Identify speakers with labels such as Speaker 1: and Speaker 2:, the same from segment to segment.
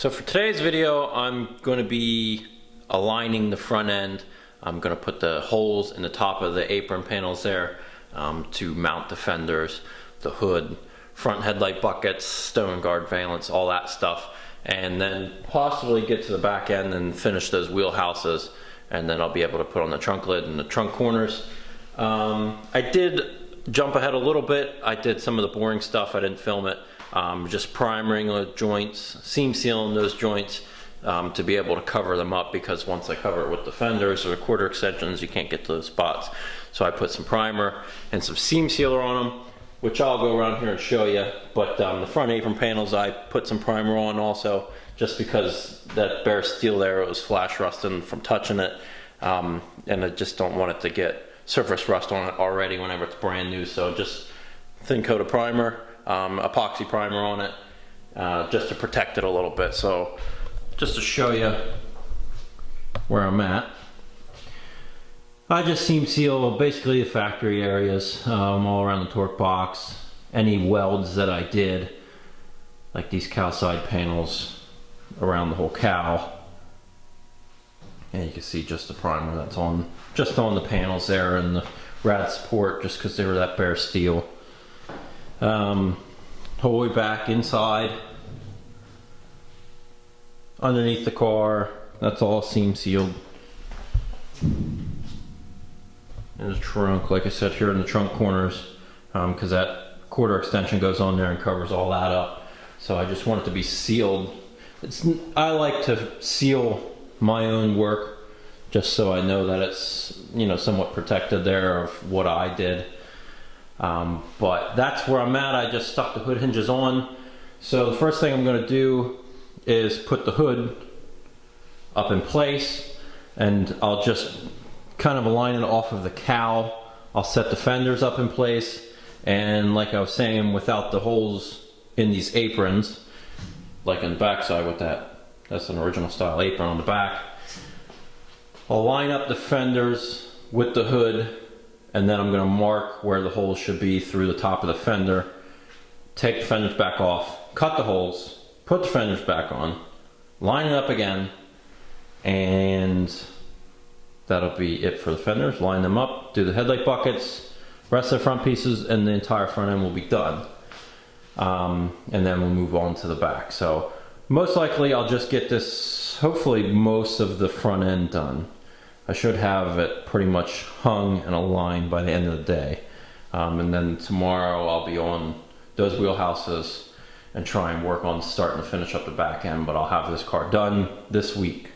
Speaker 1: So for today's video, I'm going to be aligning the front end. I'm going to put the holes in the top of the apron panels there to mount the fenders, the hood, front headlight buckets, stone guard valance, all that stuff. And then possibly get to the back end and finish those wheelhouses. And then I'll be able to put on the trunk lid and the trunk corners. I did jump ahead a little bit. I did some of the boring stuff. I didn't film it. Just primering the joints, seam sealing those joints to be able to cover them up, because once I cover it with the fenders or the quarter extensions, you can't get to those spots. So I put some primer and some seam sealer on them, which I'll go around here and show you. But the front apron panels, I put some primer on also, just because that bare steel there, it was flash rusting from touching it. And I just don't want it to get surface rust on it already whenever it's brand new. So just thin coat of primer. Epoxy primer on it, just to protect it a little bit. So just to show you where I'm at, I just seam seal basically the factory areas all around the torque box, any welds that I did, like these cow side panels around the whole cow, and you can see just the primer that's on just on the panels there, and the rad support, just because they were that bare steel. Whole way back inside, underneath the car, that's all seam sealed. And the trunk, like I said, here in the trunk corners, because that quarter extension goes on there and covers all that up. So I just want it to be sealed. I like to seal my own work, just so I know that it's, you know, somewhat protected there of what I did. But that's where I'm at. I just stuck the hood hinges on. So the first thing I'm going to do is put the hood up in place, and I'll just kind of align it off of the cowl. I'll set the fenders up in place, and like I was saying, without the holes in these aprons, like in the back side with that's an original style apron on the back, I'll line up the fenders with the hood. And then I'm going to mark where the holes should be through the top of the fender, take the fenders back off, cut the holes, put the fenders back on, line it up again, and that'll be it for the fenders. Line them up, do the headlight buckets, rest of the front pieces, and the entire front end will be done. And then we'll move on to the back. So most likely I'll just get this, hopefully most of the front end done. I should have it pretty much hung and aligned by the end of the day. And then tomorrow I'll be on those wheelhouses and try and work on starting to finish up the back end, but I'll have this car done this week.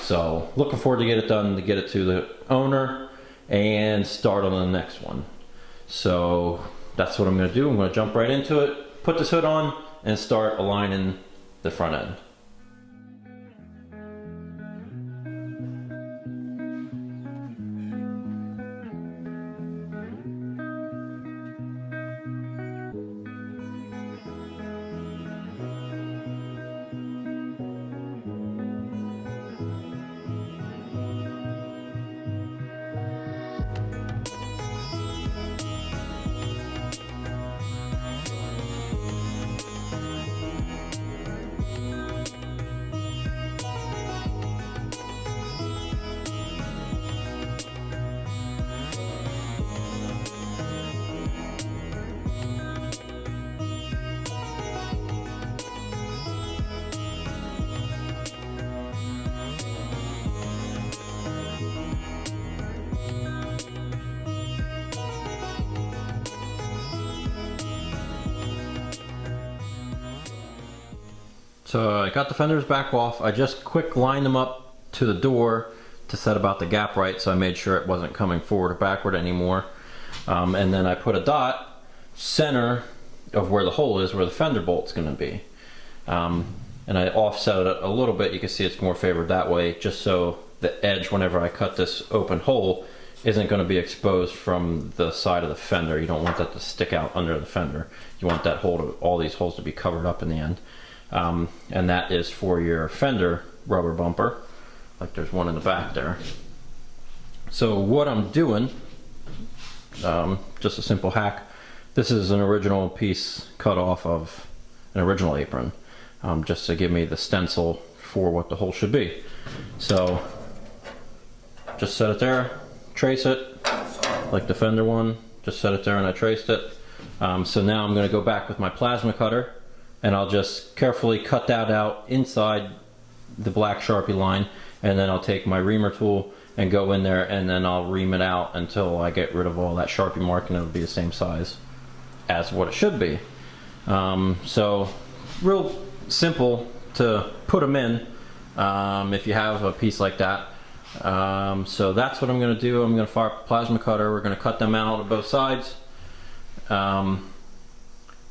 Speaker 1: So looking forward to get it done, to get it to the owner and start on the next one. So that's what I'm going to do. I'm going to jump right into it, put this hood on, and start aligning the front end. So I got the fenders back off. I just quick lined them up to the door to set about the gap right, so I made sure it wasn't coming forward or backward anymore. And then I put a dot center of where the hole is, where the fender bolt's going to be. And I offset it a little bit. You can see it's more favored that way, just so the edge, whenever I cut this open hole, isn't going to be exposed from the side of the fender. You don't want that to stick out under the fender. You want that hole to, all these holes to be covered up in the end. And that is for your fender rubber bumper, like there's one in the back there. So what I'm doing, just a simple hack. This is an original piece cut off of an original apron. just to give me the stencil for what the hole should be. So just set it there, trace it, like the Fender one, just set it there and I traced it. So now I'm gonna go back with my plasma cutter and I'll just carefully cut that out inside the black Sharpie line, and then I'll take my reamer tool and go in there and then I'll ream it out until I get rid of all that Sharpie mark, and it'll be the same size as what it should be. So real simple to put them in if you have a piece like that. So that's what I'm going to do. I'm going to fire up the plasma cutter. We're going to cut them out on both sides, and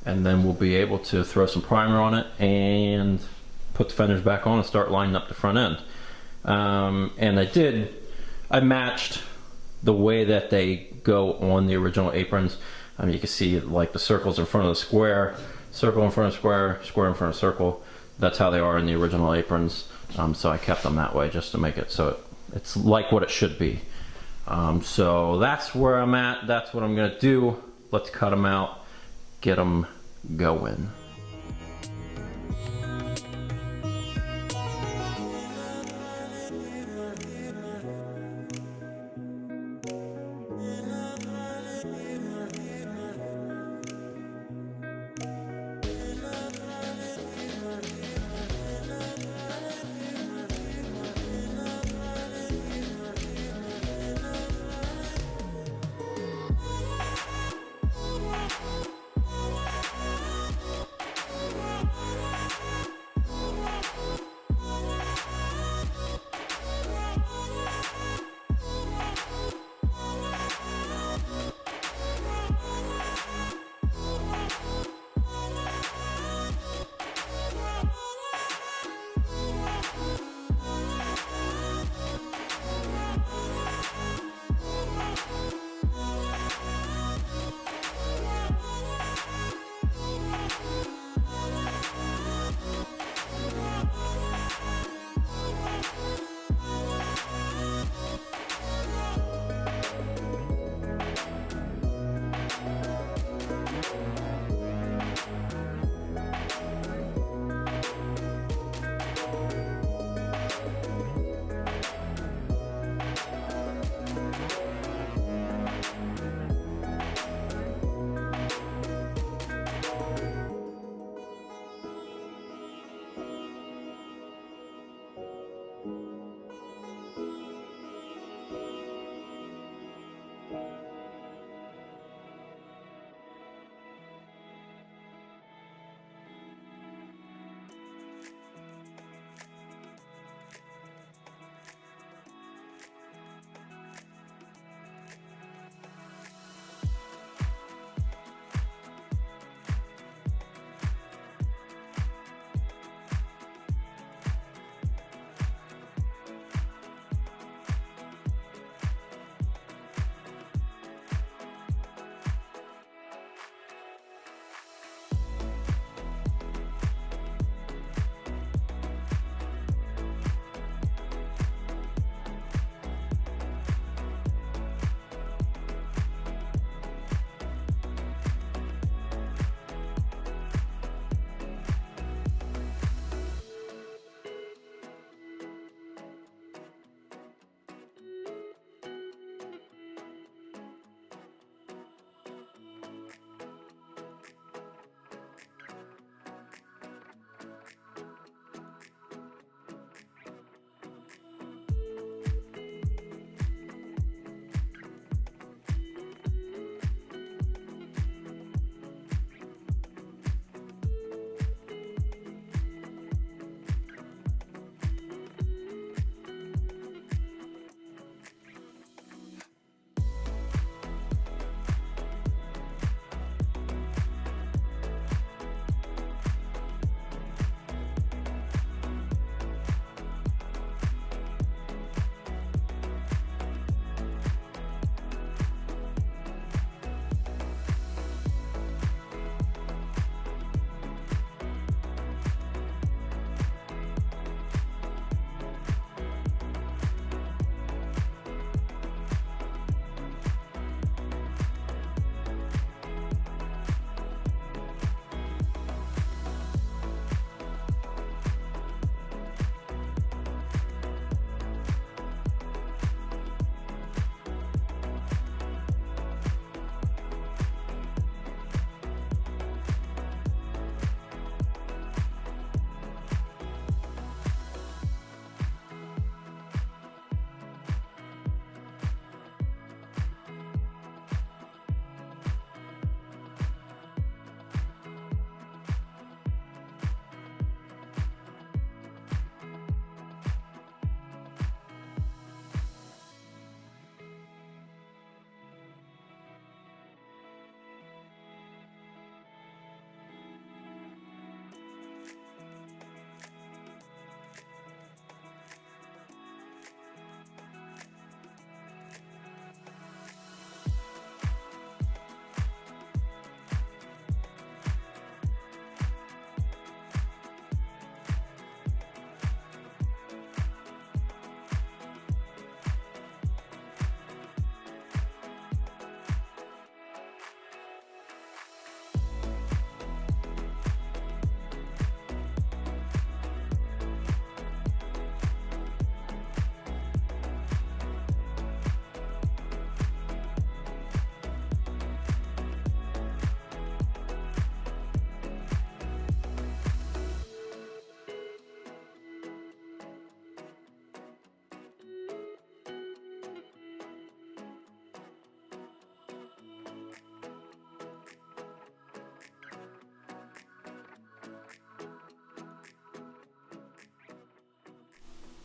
Speaker 1: then we'll be able to throw some primer on it and put the fenders back on and start lining up the front end. And I matched the way that they go on the original aprons. You can see like the circles in front of the square, circle in front of square, square in front of circle. That's how they are in the original aprons. So I kept them that way just to make it so it's like what it should be. So that's where I'm at. That's what I'm gonna do. Let's cut them out, get them going.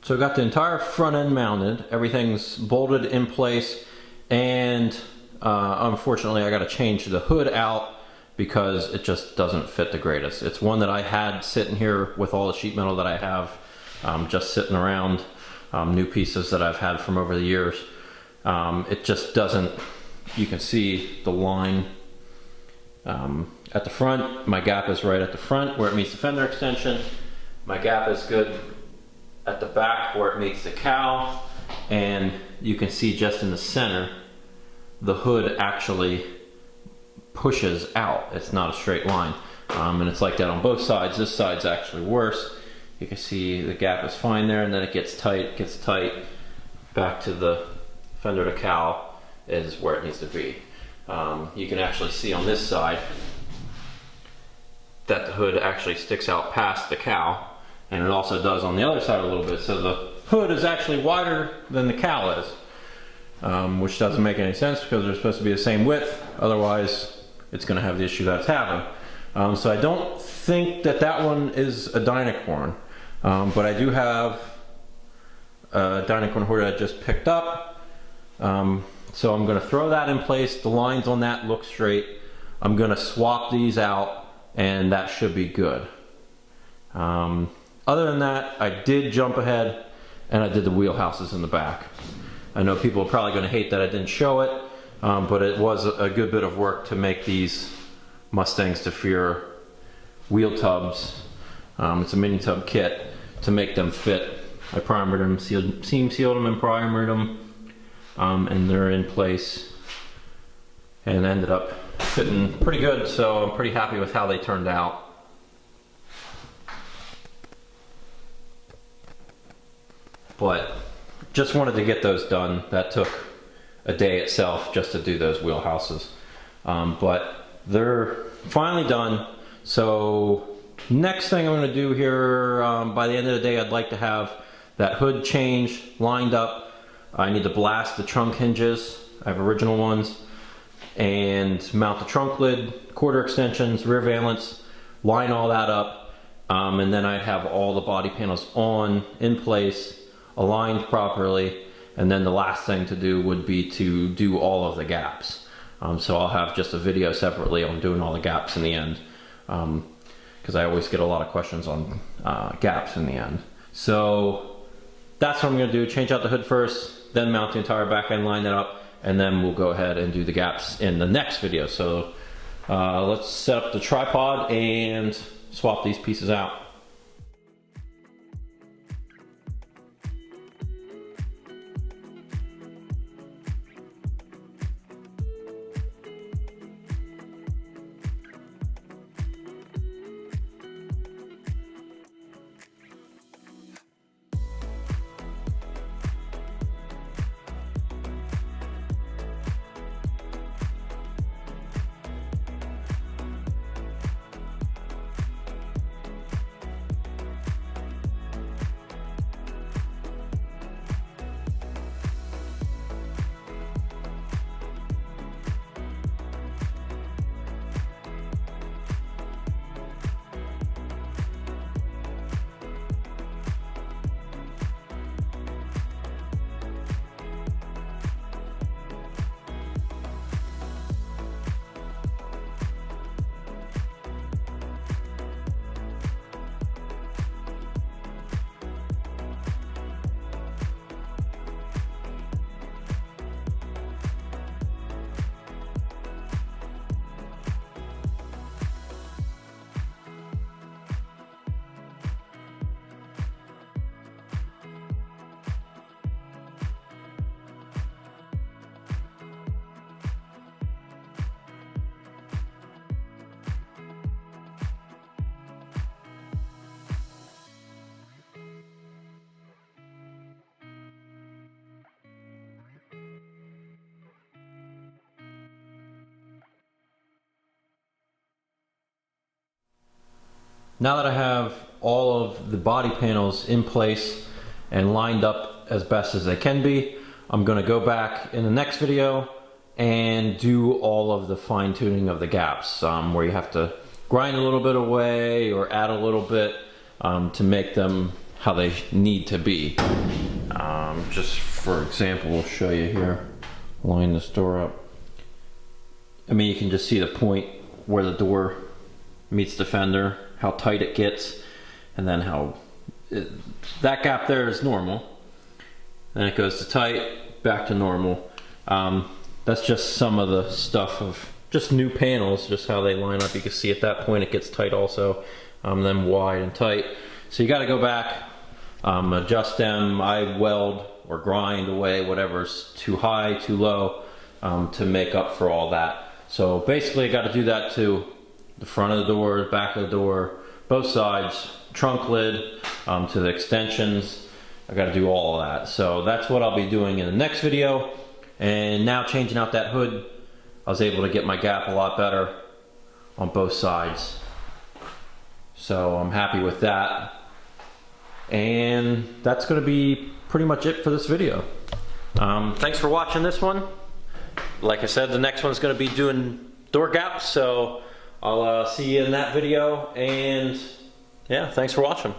Speaker 1: So I got the entire front end mounted, everything's bolted in place, and unfortunately I got to change the hood out because it just doesn't fit the greatest. It's one that I had sitting here with all the sheet metal that I have, just sitting around, new pieces that I've had from over the years. It just doesn't, you can see the line at the front. My gap is right at the front where it meets the fender extension. My gap is good at the back where it meets the cowl, and you can see just in the center the hood actually pushes out. It's not a straight line, and it's like that on both sides. This side's actually worse. You can see the gap is fine there, and then it gets tight, back to the fender to cowl is where it needs to be. You can actually see on this side that the hood actually sticks out past the cowl, and it also does on the other side a little bit. So the hood is actually wider than the cowl is, which doesn't make any sense because they're supposed to be the same width. Otherwise, it's going to have the issue that it's having. So I don't think that that one is a Dynacorn, but I do have a Dynacorn hood I just picked up. So I'm going to throw that in place. The lines on that look straight. I'm going to swap these out, and that should be good. Other than that, I did jump ahead and I did the wheelhouses in the back. I know people are probably going to hate that I didn't show it, but it was a good bit of work to make these Mustang Fastback wheel tubs. It's a mini tub kit to make them fit. I primered them, seam sealed them and primered them, and they're in place and ended up fitting pretty good, so I'm pretty happy with how they turned out. But just wanted to get those done. That took a day itself just to do those wheelhouses. But they're finally done. So next thing I'm going to do here, by the end of the day, I'd like to have that hood changed, lined up. I need to blast the trunk hinges. I have original ones. And mount the trunk lid, quarter extensions, rear valance, line all that up. And then I'd have all the body panels in place, aligned properly, and then the last thing to do would be to do all of the gaps. So I'll have just a video separately on doing all the gaps in the end, because I always get a lot of questions on gaps in the end. So that's what I'm going to do, change out the hood first, then mount the entire back end, line that up, and then we'll go ahead and do the gaps in the next video. So let's set up the tripod and swap these pieces out. Now that I have all of the body panels in place and lined up as best as they can be, I'm going to go back in the next video and do all of the fine tuning of the gaps, where you have to grind a little bit away or add a little bit to make them how they need to be. Just for example, we'll show you here. Line this door up. I mean, you can just see the point where the door meets the fender, how tight it gets, and then how that gap there is normal. Then it goes to tight, back to normal. That's just some of the stuff of just new panels, just how they line up. You can see at that point it gets tight also, then wide and tight. So you got to go back, adjust them. I weld or grind away whatever's too high, too low, to make up for all that. So basically I got to do that to the front of the door, back of the door, both sides, trunk lid, to the extensions. I got to do all of that. So that's what I'll be doing in the next video. And now changing out that hood, I was able to get my gap a lot better on both sides. So I'm happy with that. And that's going to be pretty much it for this video. Thanks for watching this one. Like I said, the next one's going to be doing door gaps. So I'll see you in that video. And yeah, thanks for watching.